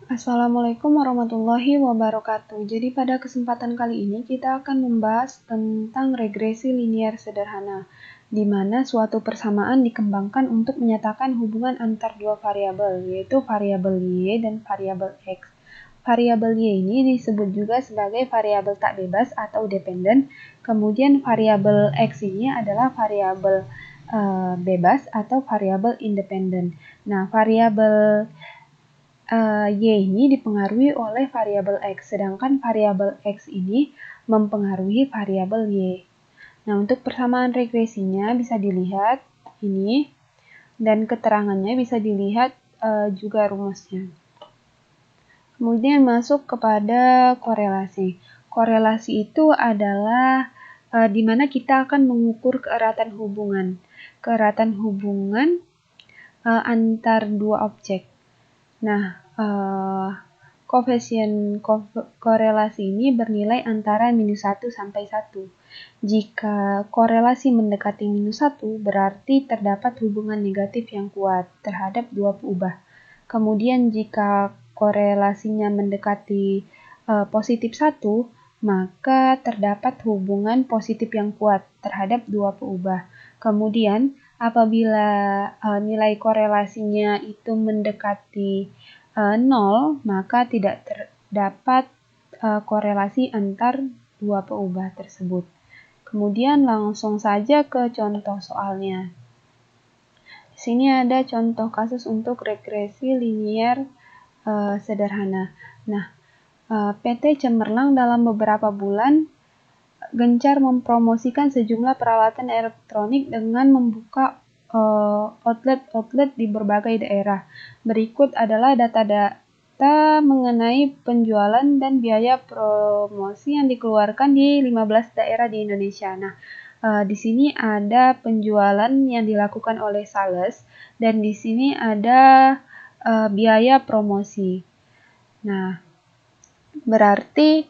Assalamualaikum warahmatullahi wabarakatuh. Jadi pada kesempatan kali ini kita akan membahas tentang regresi linier sederhana, di mana suatu persamaan dikembangkan untuk menyatakan hubungan antar dua variabel, yaitu variabel Y dan variabel X. Variabel Y ini disebut juga sebagai variabel tak bebas atau dependen. Kemudian variabel X ini adalah variabel bebas atau variabel independen. Nah, variabel Y ini dipengaruhi oleh variabel X, sedangkan variabel X ini mempengaruhi variabel Y. Nah, untuk persamaan regresinya bisa dilihat ini, dan keterangannya bisa dilihat juga rumusnya. Kemudian masuk kepada korelasi. Korelasi itu adalah di mana kita akan mengukur keeratan hubungan. Keeratan hubungan antar dua objek. Nah, koefisien korelasi ini bernilai antara -1 sampai 1. Jika korelasi mendekati -1, berarti terdapat hubungan negatif yang kuat terhadap dua peubah. Kemudian jika korelasinya mendekati positif 1, maka terdapat hubungan positif yang kuat terhadap dua peubah. Kemudian apabila nilai korelasinya itu mendekati 0, maka tidak terdapat korelasi antar dua peubah tersebut. Kemudian langsung saja ke contoh soalnya. Di sini ada contoh kasus untuk regresi linier sederhana. Nah, PT Cemerlang dalam beberapa bulan gencar mempromosikan sejumlah peralatan elektronik dengan membuka outlet-outlet di berbagai daerah. Berikut adalah data mengenai penjualan dan biaya promosi yang dikeluarkan di 15 daerah di Indonesia. Nah, di sini ada penjualan yang dilakukan oleh sales, dan di sini ada biaya promosi. Nah, berarti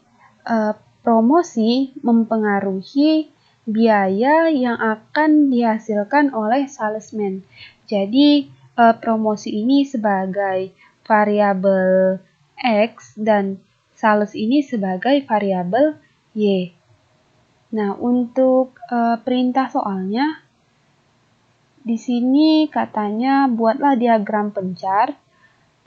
promosi mempengaruhi biaya yang akan dihasilkan oleh salesman. Jadi, promosi ini sebagai variabel X dan sales ini sebagai variabel Y. Nah, untuk perintah soalnya, di sini katanya buatlah diagram pencar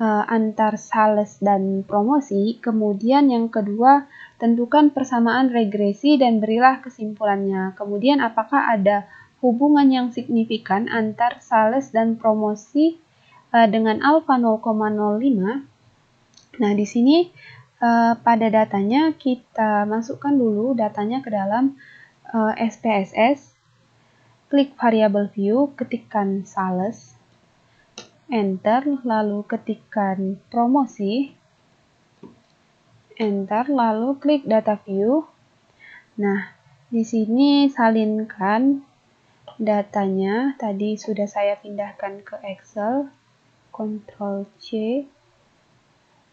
antar sales dan promosi. Kemudian yang kedua, tentukan persamaan regresi dan berilah kesimpulannya. Kemudian apakah ada hubungan yang signifikan antar sales dan promosi dengan alfa 0,05? Nah, di sini pada datanya kita masukkan dulu datanya ke dalam SPSS. Klik variable view, ketikkan sales, enter, lalu ketikkan promosi, enter, lalu klik data view. Nah, di sini salinkan datanya. Tadi sudah saya pindahkan ke Excel, Ctrl C,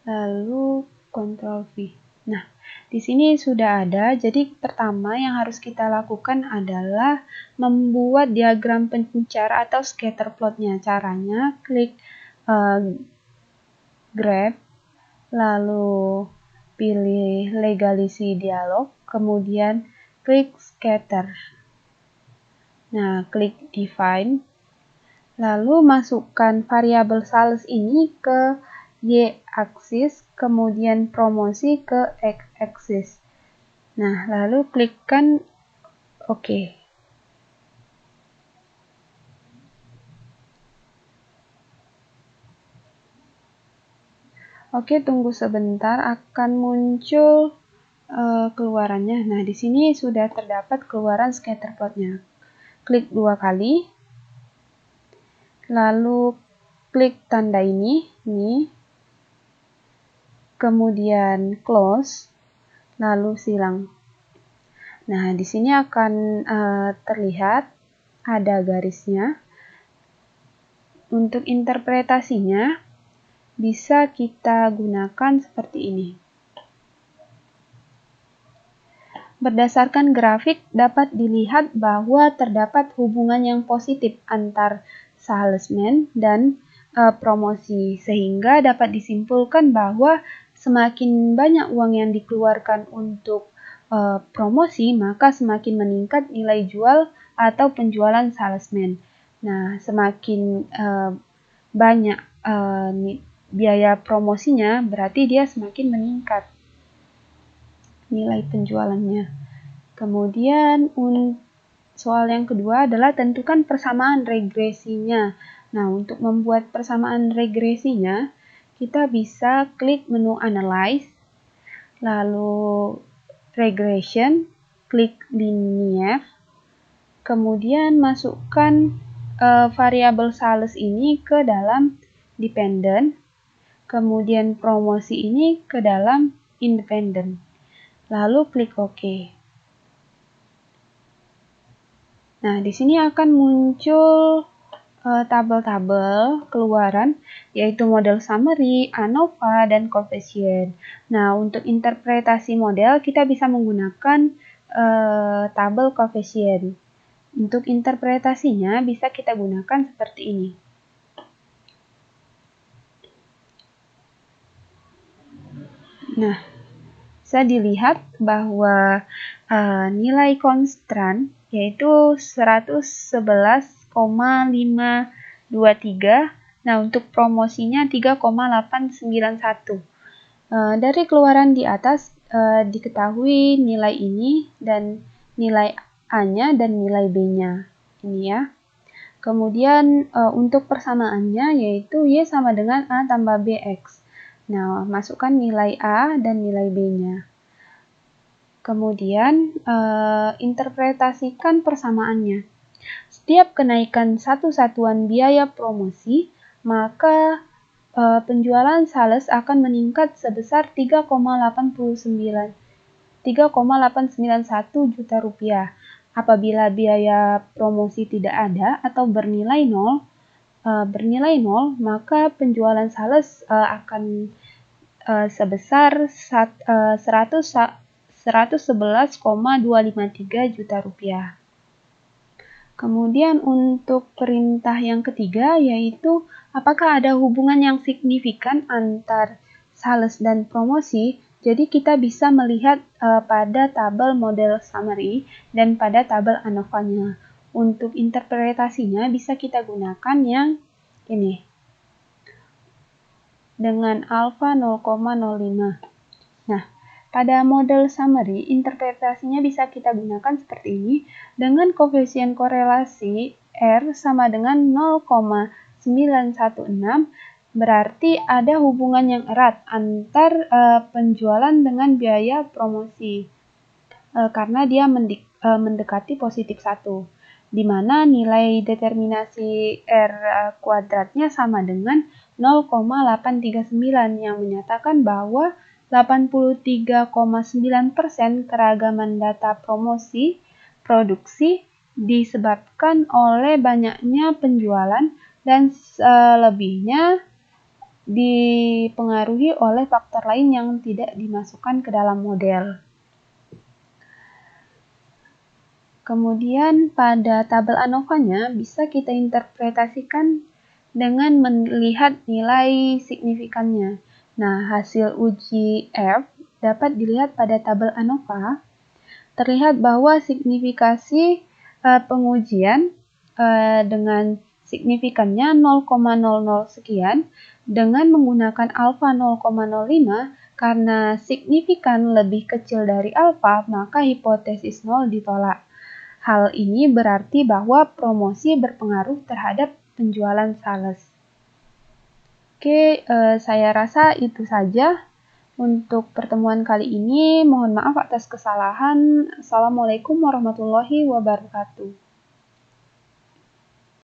lalu Ctrl V. Nah, di sini sudah ada. Jadi pertama yang harus kita lakukan adalah membuat diagram pencar atau scatter plotnya. Caranya klik grab, lalu pilih legalisi dialog, kemudian klik scatter. Nah, klik define, lalu masukkan variabel sales ini ke Y-aksis, kemudian promosi ke X-aksis. Nah, lalu klikkan OK. Oke, tunggu sebentar, akan muncul keluarannya. Nah, di sini sudah terdapat keluaran scatter plotnya. Klik 2 kali, lalu klik tanda ini, kemudian close, lalu silang. Nah, di sini akan terlihat ada garisnya. Untuk interpretasinya bisa kita gunakan seperti ini. Berdasarkan grafik dapat dilihat bahwa terdapat hubungan yang positif antar salesman dan promosi, sehingga dapat disimpulkan bahwa semakin banyak uang yang dikeluarkan untuk promosi, maka semakin meningkat nilai jual atau penjualan salesman. Nah, semakin banyak biaya promosinya, berarti dia semakin meningkat nilai penjualannya. Kemudian soal yang kedua adalah tentukan persamaan regresinya. Nah, untuk membuat persamaan regresinya, kita bisa klik menu Analyze, lalu Regression, klik Linear, kemudian masukkan variabel sales ini ke dalam Dependent, kemudian promosi ini ke dalam Independent, lalu klik OK. Nah, di sini akan muncul tabel-tabel keluaran, yaitu model summary, ANOVA, dan coefficient. Nah, untuk interpretasi model, kita bisa menggunakan tabel coefficient. Untuk interpretasinya, bisa kita gunakan seperti ini. Nah, bisa dilihat bahwa nilai konstan yaitu 111,523. Nah, untuk promosinya 3,891. Dari keluaran di atas diketahui nilai ini dan nilai A-nya dan nilai B-nya. Ini ya. Kemudian untuk persamaannya yaitu Y sama dengan A tambah BX. Nah, masukkan nilai A dan nilai B-nya. Kemudian, interpretasikan persamaannya. Setiap kenaikan satu satuan biaya promosi, maka penjualan sales akan meningkat sebesar 3,891 juta rupiah. Apabila biaya promosi tidak ada atau bernilai nol, maka penjualan sales akan sebesar 111,253 juta rupiah. Kemudian untuk perintah yang ketiga yaitu apakah ada hubungan yang signifikan antar sales dan promosi. Jadi kita bisa melihat pada tabel model summary dan pada tabel ANOVA-nya. Untuk interpretasinya bisa kita gunakan yang ini dengan alfa 0,05. Nah, pada model summary, interpretasinya bisa kita gunakan seperti ini, dengan koefisien korelasi R sama dengan 0,916, berarti ada hubungan yang erat antar penjualan dengan biaya promosi, karena dia mendekati positif 1, di mana nilai determinasi R kuadratnya sama dengan 0,839 yang menyatakan bahwa 83,9% keragaman data promosi produksi disebabkan oleh banyaknya penjualan dan selebihnya dipengaruhi oleh faktor lain yang tidak dimasukkan ke dalam model. Kemudian pada tabel ANOVA-nya bisa kita interpretasikan dengan melihat nilai signifikannya. Nah, hasil uji F dapat dilihat pada tabel ANOVA. Terlihat bahwa signifikasi pengujian dengan signifikannya 0,00 sekian dengan menggunakan alfa 0,05 karena signifikan lebih kecil dari alfa, maka hipotesis 0 ditolak. Hal ini berarti bahwa promosi berpengaruh terhadap penjualan sales. Oke, saya rasa itu saja untuk pertemuan kali ini. Mohon maaf atas kesalahan. Assalamualaikum warahmatullahi wabarakatuh.